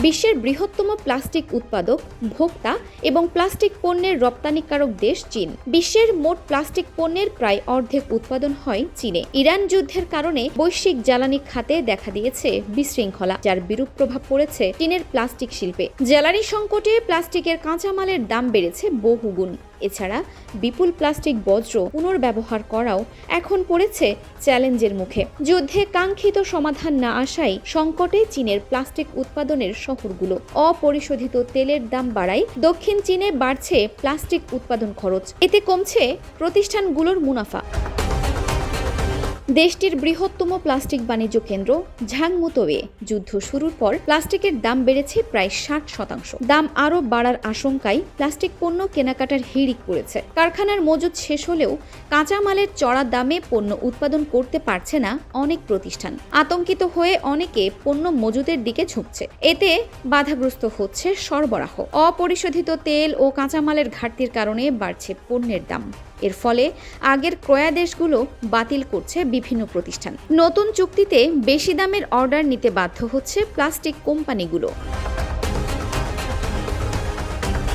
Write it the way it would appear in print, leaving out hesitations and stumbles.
বিশ্বের বৃহত্তম প্লাস্টিক উৎপাদক, ভোক্তা এবং প্লাস্টিক পণ্যের রপ্তানিকারক দেশ চীন। বিশ্বের মোট প্লাস্টিক পণ্যের প্রায় অর্ধেক উৎপাদন হয় চীনে। ইরান যুদ্ধের কারণে বৈশ্বিক জ্বালানি খাতে দেখা দিয়েছে বিশৃঙ্খলা, যার বিরূপ প্রভাব পড়েছে চীনের প্লাস্টিক শিল্পে। জ্বালানি সংকটে প্লাস্টিকের কাঁচামালের দাম বেড়েছে বহুগুণ। এছাড়া বিপুল প্লাস্টিক বর্জ্য পুনর্ব্যবহার করাও এখন পড়েছে চ্যালেঞ্জের মুখে। যুদ্ধে কাঙ্ক্ষিত সমাধান না আসায় সংকটে চীনের প্লাস্টিক উৎপাদনের শহরগুলো। অপরিশোধিত তেলের দাম বাড়ায় দক্ষিণ চীনে বাড়ছে প্লাস্টিক উৎপাদন খরচ। এতে কমছে প্রতিষ্ঠানগুলোর মুনাফা। দেশটির বৃহত্তম প্লাস্টিক বাণিজ্য কেন্দ্র ঝাংমুতোয়ে যুদ্ধ শুরুর পর প্লাস্টিকের দাম বেড়েছে প্রায় 60%। দাম আরও বাড়ার আশঙ্কায় প্লাস্টিক পণ্য কেনাকাটার হিড়িক পড়েছে। কারখানার মজুত শেষ হলেও কাঁচামালের চড়া দামে পণ্য উৎপাদন করতে পারছে না অনেক প্রতিষ্ঠান। আতঙ্কিত হয়ে অনেকে পণ্য মজুতের দিকে ঝুঁকছে। এতে বাধাগ্রস্ত হচ্ছে সরবরাহ। অপরিশোধিত তেল ও কাঁচামালের ঘাটতির কারণে বাড়ছে পণ্যের দাম। এর ফলে আগের ক্রয়াদেশগুলো বাতিল করছে বিভিন্ন প্রতিষ্ঠান। নতুন চুক্তিতে বেশি দামের অর্ডার নিতে বাধ্য হচ্ছে প্লাস্টিক কোম্পানিগুলো।